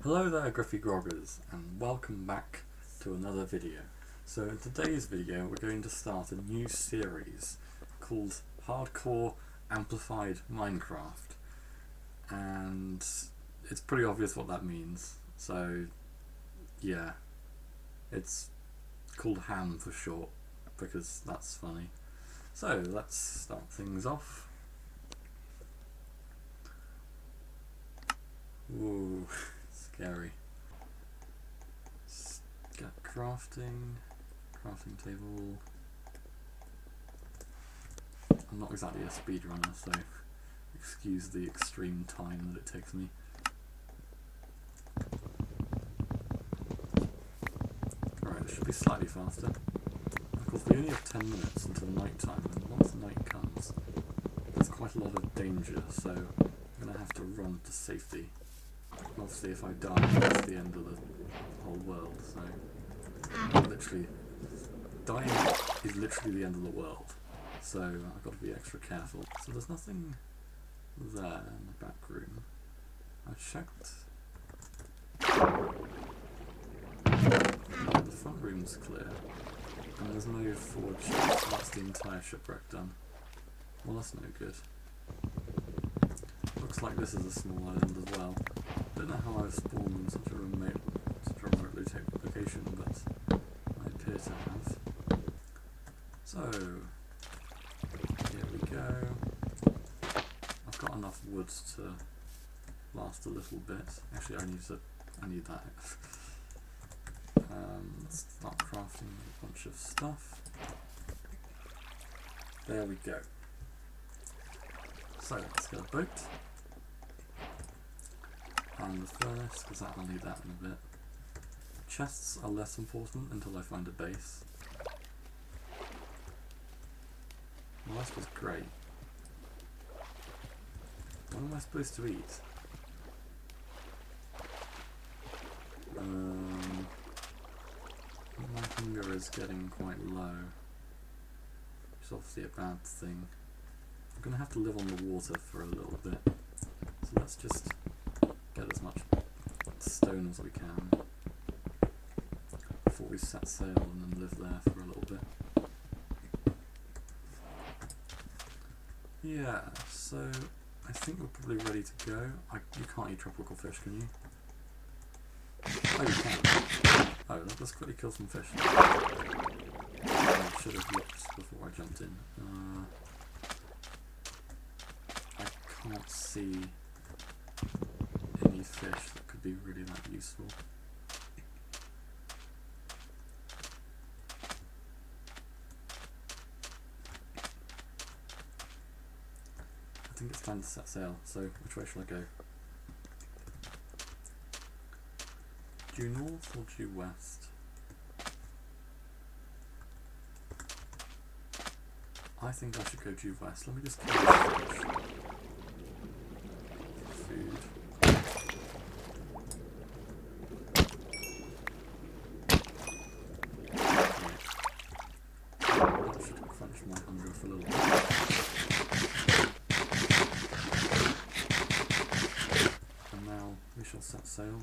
Hello there Griffygroggers, and welcome back to another video. So in today's video we're going to start a new series called Hardcore Amplified Minecraft, and it's pretty obvious what that means, so yeah, it's called HAM for short because that's funny. So let's start things off. Ooh, scary. Get crafting table. I'm not exactly a speedrunner, so excuse the extreme time that it takes me. Alright, it should be slightly faster. Of course, we only have 10 minutes until night time, and once night comes, there's quite a lot of danger, so I'm going to have to run to safety. Obviously, if I die, that's the end of the whole world, so literally, dying is literally the end of the world, so I've got to be extra careful. So there's nothing there in the back room. I checked. The front room's clear, and there's no forge, so that's the entire shipwreck done. Well, that's no good. Looks like this is a small island as well. Don't know how I've spawned in such a remote location, but I appear to have. So, here we go. I've got enough wood to last a little bit. Actually, I need that. Let's start crafting a bunch of stuff. There we go. So let's get a boat. And the furnace, because I'll need that in a bit. Chests are less important until I find a base. Well, that's just great. What am I supposed to eat? My hunger is getting quite low, which is obviously a bad thing. I'm going to have to live on the water for a little bit, so let's just get as much stone as we can before we set sail and then live there for a little bit. Yeah, so I think we're probably ready to go. You can't eat tropical fish, can you? Oh, you can. Oh, let's quickly kill some fish. I should have looked before I jumped in. I can't see any fish that could be really that useful. I think it's time to set sail, so which way shall I go? Due north or due west? I think I should go due west. Let me just kill this fish. Food. That should quench my hunger for a little bit. And now we shall set sail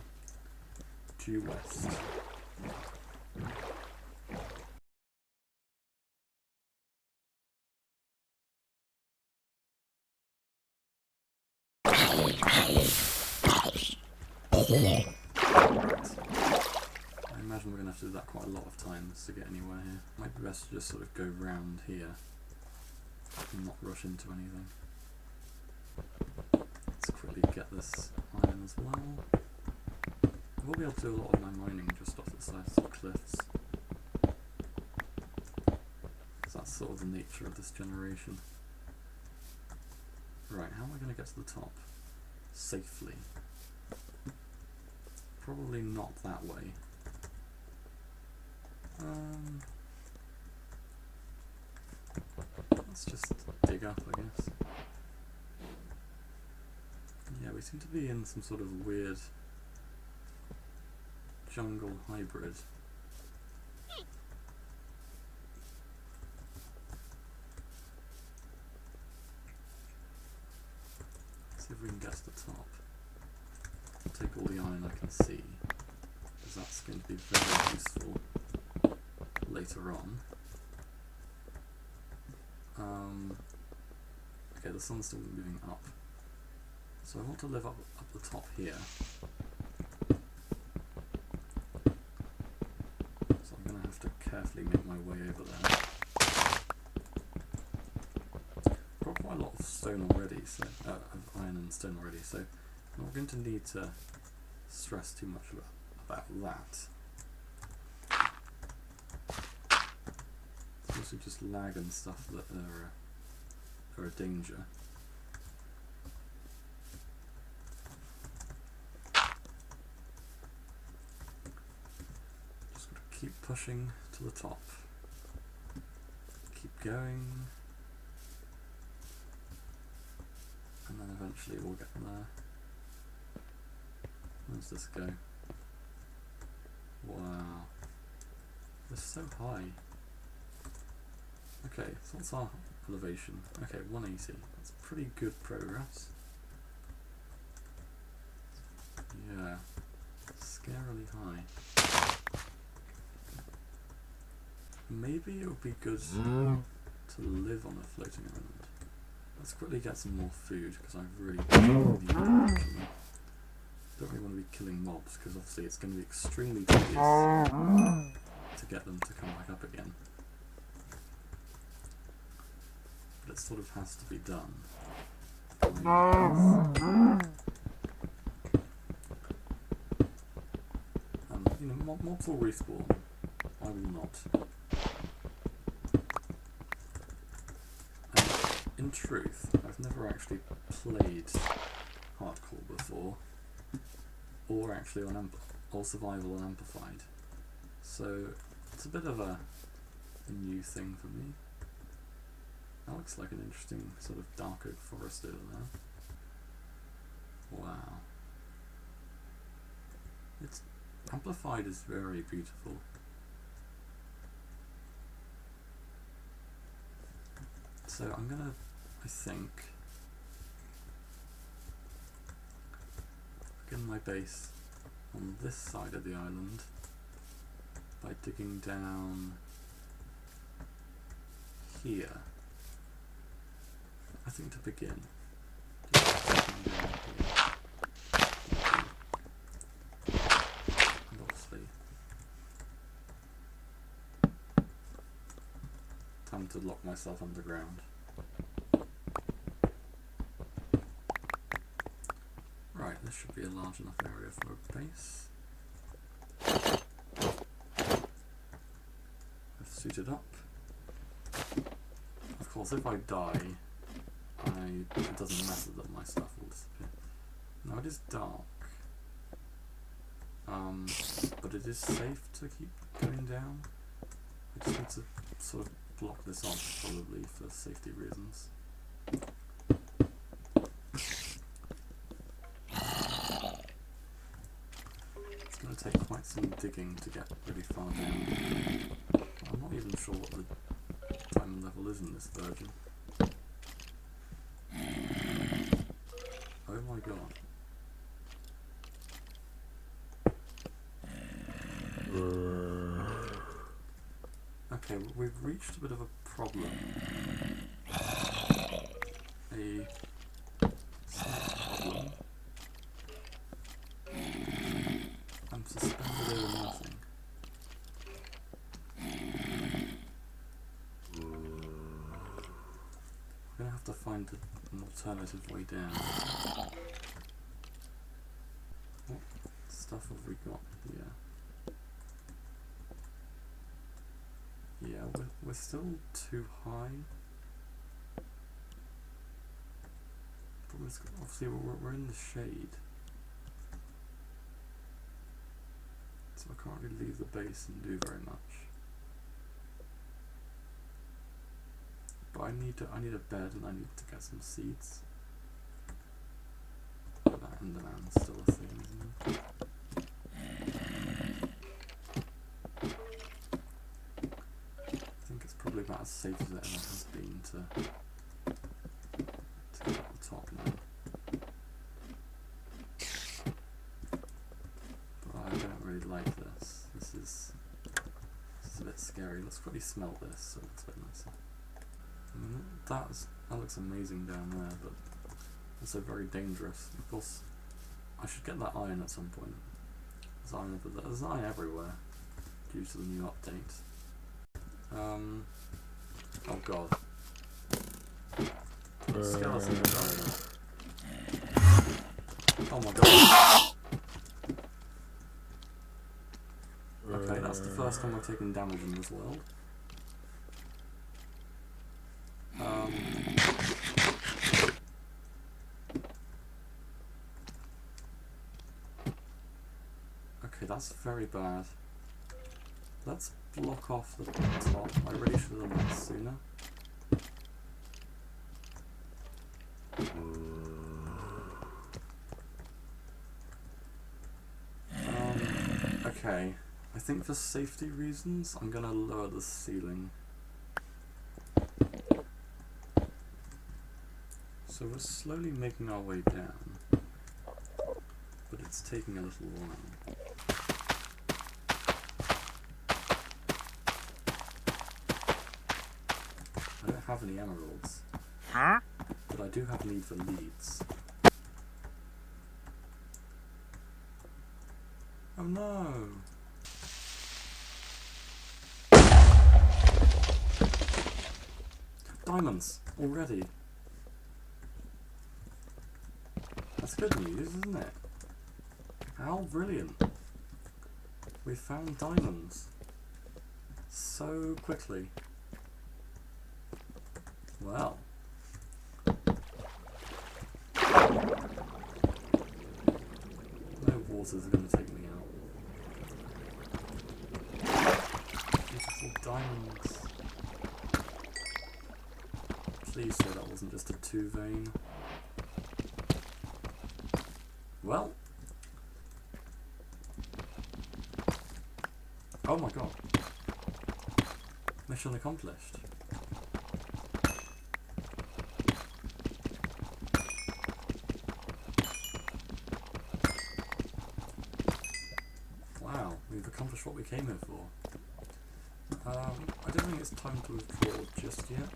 due west. I imagine we're going to have to do that quite a lot of times to get anywhere here. Might be best to just sort of go round here and not rush into anything. Let's quickly get this iron as well. I will be able to do a lot of my mining just off the sides of the cliffs. So that's sort of the nature of this generation. Right, how am I going to get to the top safely? Probably not that way. Let's just dig up, I guess. Yeah, we seem to be in some sort of weird jungle hybrid. Let's see if we can get to the top. take all the iron I can see, because that's going to be very useful later on. Okay, the sun's still moving up, so I want to live up the top here. So I'm going to have to carefully make my way over there. I've got quite a lot of stone already, so of iron and stone already, so I'm not going to need to stress too much about that. It's mostly just lag and stuff that are a danger. Just got to keep pushing to the top. Keep going. And then eventually we'll get there. Where's this go? Wow. It's so high. Okay, so what's our elevation? Okay, 180. That's pretty good progress. Yeah. Scarily high. Maybe it would be good to live on a floating island. Let's quickly get some more food, because I really need it actually. Don't really want to be killing mobs, because obviously it's going to be extremely tedious to get them to come back up again. But it sort of has to be done. You know, mobs will respawn. I will not. And in truth, I've never actually played hardcore before, or actually on or survival and amplified. So it's a bit of a new thing for me. That looks like an interesting sort of dark oak forest over there. Wow. It's amplified is very beautiful. So I'm gonna, I think, begin my base on this side of the island by digging down here. I think to begin. And obviously, time to lock myself underground. Right, this should be a large enough area for a base. I've suited up. Of course, if I die, it doesn't matter that my stuff will disappear. Now it is dark, but it is safe to keep going down. I just need to sort of block this off, probably for safety reasons. It's going to take quite some digging to get really far down. I'm not even sure what the diamond level is in this version. Oh my god. Okay, we've reached a bit of a problem. A slight problem. I'm suspended over nothing. I'm gonna have to find an alternative way down. What stuff have we got here? Yeah, we're still too high. But obviously we're in the shade. So I can't really leave the base and do very much. But I need a bed and I need to get some seeds. That Enderman's still a thing, isn't it? I think it's probably about as safe as it ever has been to get up the top now. scary. Let's quickly smell this so it's a bit nicer. I mean, that looks amazing down there, but also very dangerous. Of course, I should get that iron at some point. There's iron everywhere due to the new update. Oh god. Skeleton died. Oh my god. Okay, that's the first time I've taken damage in this world. Okay, that's very bad. Let's block off the top. I really should have done that sooner. Okay, I think for safety reasons, I'm gonna lower the ceiling. So we're slowly making our way down, but it's taking a little while. I don't have any emeralds, but I do have need for leads. Oh no! Diamonds! Already! That's good news, isn't it? How brilliant! We found diamonds so quickly. Well. No water's going to take me out. Beautiful diamonds. Please say that wasn't just a 2 vein. Well. Oh my god. Mission accomplished. Wow, we've accomplished what we came here for. I don't think it's time to withdraw just yet,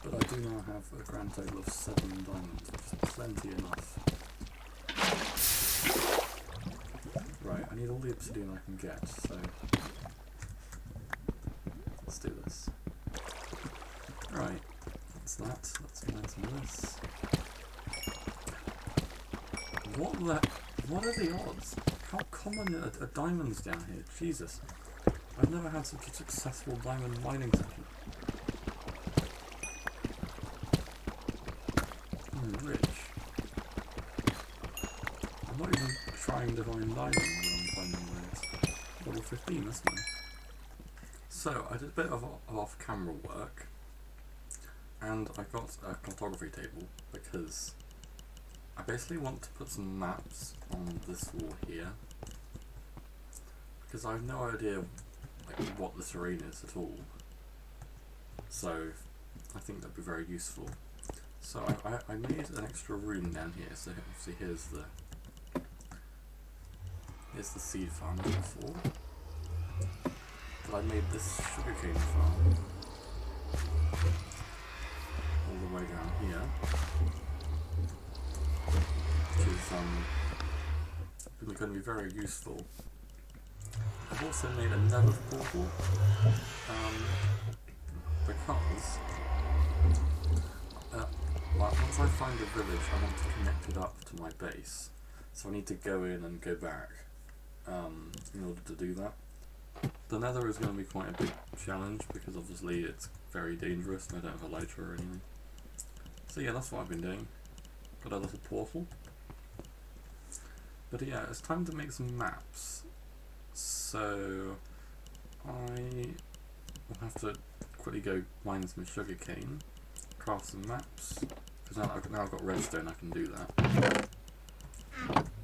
but I do now have a grand total of 7 diamonds, which is plenty enough. Right, I need all the obsidian I can get, so let's do this. Right, that's that. Let's get some of this. What are the odds? How common are diamonds down here? Jesus. I've never had such a successful diamond mining session. I'm rich. I'm not even trying to find diamonds when I'm finding ways. Level 15, that's nice. So, I did a bit of off-camera work, and I got a cartography table because I basically want to put some maps on this wall here, because I have no idea what the terrain is at all. So I think that'd be very useful. So I made an extra room down here. So obviously here's the seed farm before. But I made this sugarcane farm all the way down here, which is going to be very useful. I've also made another portal because once I find a village, I want to connect it up to my base. So I need to go in and go back in order to do that. The nether is going to be quite a big challenge because obviously it's very dangerous and I don't have a lighter or anything. So yeah, that's what I've been doing. Got a little portal. But yeah, it's time to make some maps. So I will have to quickly go mine some sugarcane, craft some maps, because now I've got redstone I can do that.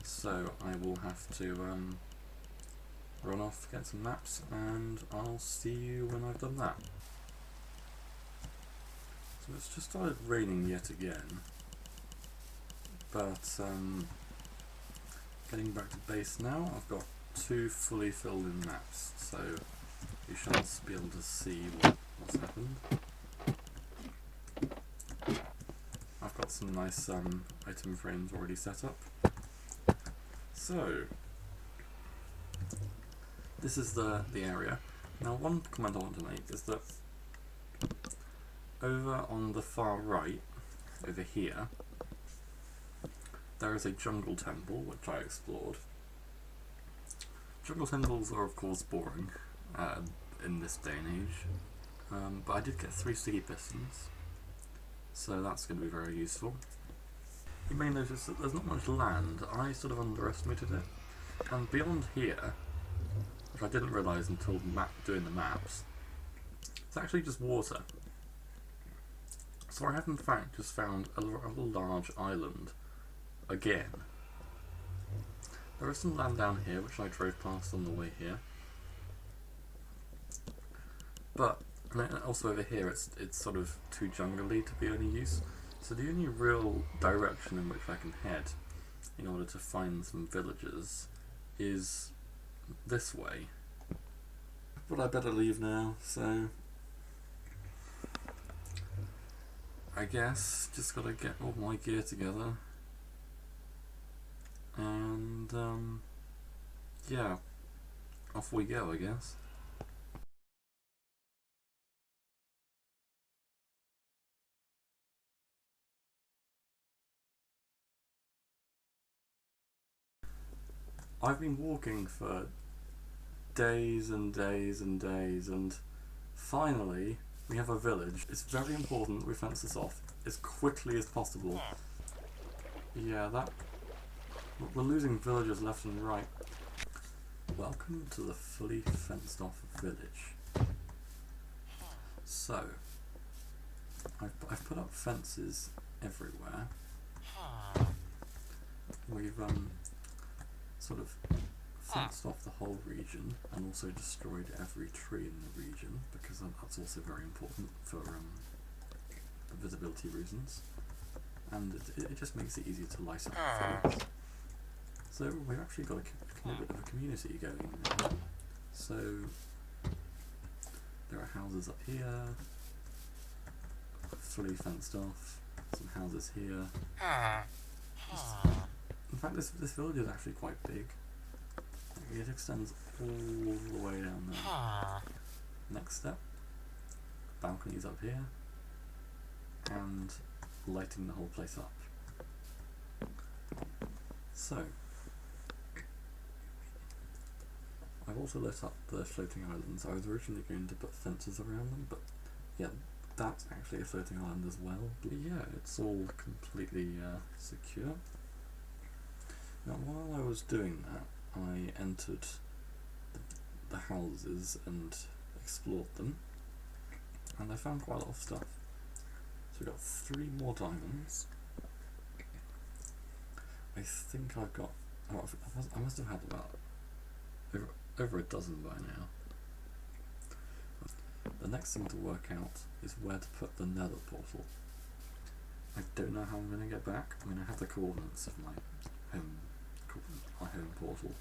So I will have to run off, get some maps, and I'll see you when I've done that. So it's just started raining yet again, but getting back to base now, I've got 2 fully filled in maps, so you shan't be able to see what's happened. I've got some nice item frames already set up. So, this is the area. Now, one comment I want to make is that over on the far right, over here, there is a jungle temple, which I explored. Jungle temples are of course boring in this day and age, but I did get 3 sticky pistons, so that's going to be very useful. You may notice that there's not much land. I sort of underestimated it, and beyond here, which I didn't realise until doing the maps, it's actually just water. So I have in fact just found a large island again. There is some land down here which I drove past on the way here, but also over here it's sort of too jungly to be of any use. So the only real direction in which I can head in order to find some villages is this way. But I better leave now, so I guess just gotta get all my gear together, and yeah, off we go, I guess. I've been walking for days and days and days, and finally we have a village. It's very important we fence this off as quickly as possible. Yeah, we're losing villagers left and right. Welcome to the fully fenced off village. So, I've put up fences everywhere. We've sort of fenced off the whole region and also destroyed every tree in the region, because that's also very important for visibility reasons, and it just makes it easier to light up things. So we've actually got a bit of a community going now. So there are houses up here, fully fenced off, some houses here. In fact, this village is actually quite big. It extends all the way down there. Next step, balconies up here, and lighting the whole place up. So, I've also lit up the floating islands. I was originally going to put fences around them, but yeah, that's actually a floating island as well. But yeah, it's all completely secure. Now, while I was doing that, I entered the houses and explored them, and I found quite a lot of stuff. So we got 3 more diamonds. I think I've got, I must have had about over a dozen by now. The next thing to work out is where to put the nether portal. I don't know how I'm going to get back. I mean, I have the coordinates of my home portal,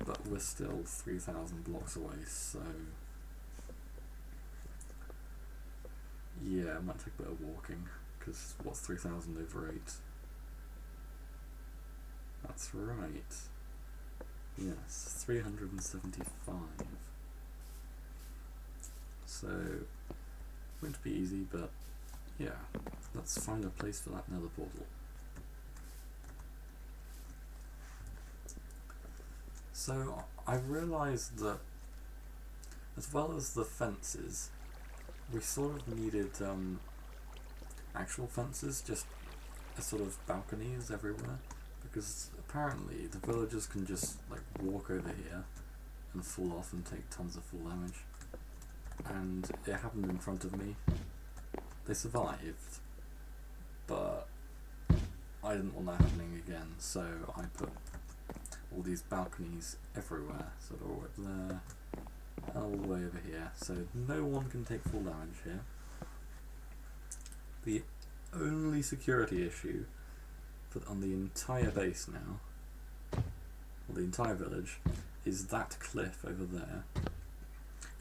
but we're still 3,000 blocks away, so yeah, it might take a bit of walking, because what's 3,000 over 8? That's right, yes, 375. So, won't be easy, but yeah, let's find a place for that nether portal. So I realised that as well as the fences, we sort of needed actual fences, just as sort of balconies everywhere, because apparently the villagers can just like walk over here and fall off and take tons of full damage. And it happened in front of me. They survived, but I didn't want that happening again, so I put all these balconies everywhere, so they're all up there, and all the way over here, so no one can take full damage here. The only security issue on the entire base now, or the entire village, is that cliff over there.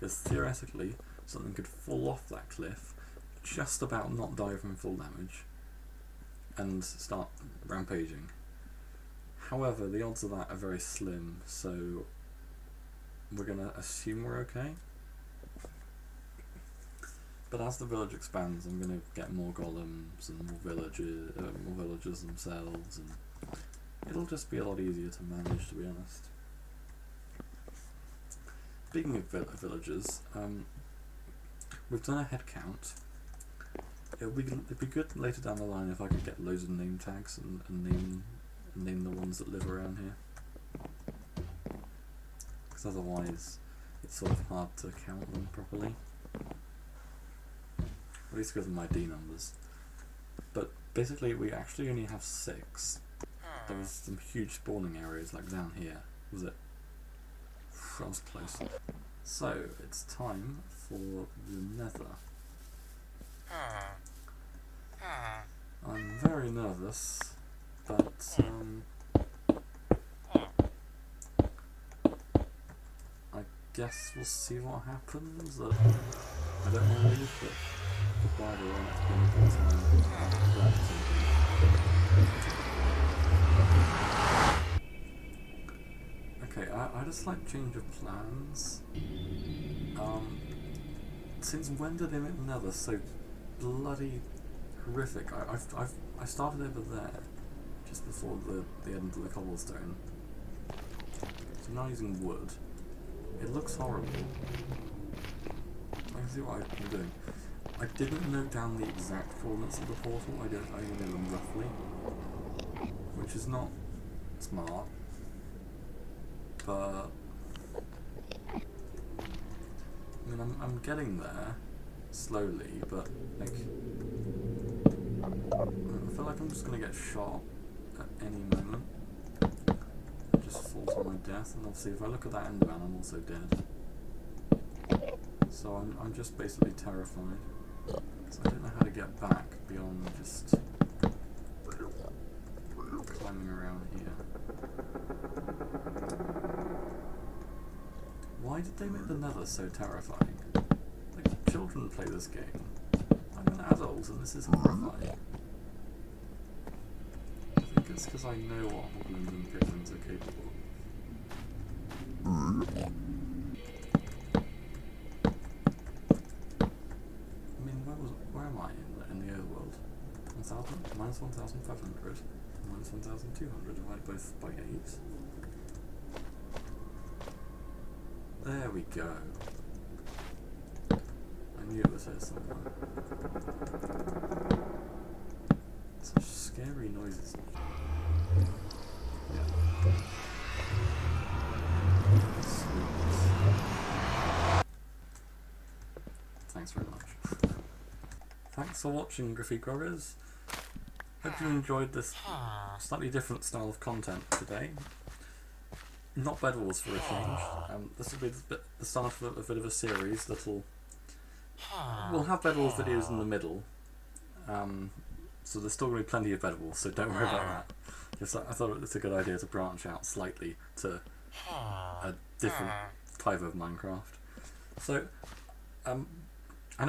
because theoretically something could fall off that cliff, just about not die from full damage, and start rampaging. However, the odds of that are very slim, so we're going to assume we're okay. But as the village expands, I'm going to get more golems and more villagers themselves, and it'll just be a lot easier to manage, to be honest. Speaking of villagers, we've done a head count. It'd be good later down the line if I could get loads of name tags and name the ones that live around here. Because otherwise, it's sort of hard to count them properly. At least because of my D numbers. But basically, we actually only have 6. There was some huge spawning areas, like down here. Was it? I was close. So, it's time for the nether. I'm very nervous, but I guess we'll see what happens. I don't know really, but goodbye everyone, it's been a good time. Okay, I had a slight change of plans. Since when did they make the nether so bloody horrific? I started over there just before the end of the cobblestone. So I'm now using wood. It looks horrible. I can see what I'm doing. I didn't note down the exact coordinates of the portal. I only know them roughly, which is not smart. But I mean, I'm getting there slowly, but like I feel like I'm just gonna get shot at any moment. And just fall to my death, and obviously if I look at that enderman, I'm also dead. So I'm just basically terrified. So I don't know how to get back beyond just climbing around here. Why did they make the nether so terrifying? Like, children play this game. I'm an adult and this is horrifying. I think it's because I know what goblins and piglins are capable of. I mean, where am I in the overworld? 1,000? Minus 1,500. Minus 1,200 divided both by 8. There we go. I knew it was here somewhere. Such scary noises. Yeah. Sweet. Thanks very much. Thanks for watching, Griffygroggers. Hope you enjoyed this slightly different style of content today. Not Bedwars for a change. This will be the start of a bit of a series that'll... We'll have Bedwars videos in the middle. So there's still going to be plenty of Bedwars, so don't worry about that. Just, I thought it's a good idea to branch out slightly to a different type of Minecraft. So, I know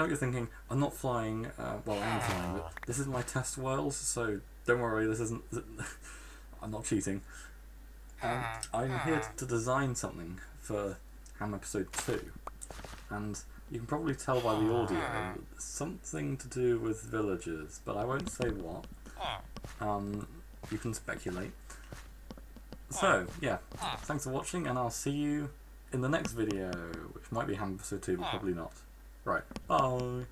what you're thinking. I'm not flying, well I am flying, but this is my test world, so don't worry, this isn't... I'm not cheating. I'm here to design something for Ham Episode 2, and you can probably tell by the audio, something to do with villagers, but I won't say what. You can speculate. So, yeah, thanks for watching, and I'll see you in the next video, which might be Ham Episode 2, but probably not. Right, bye!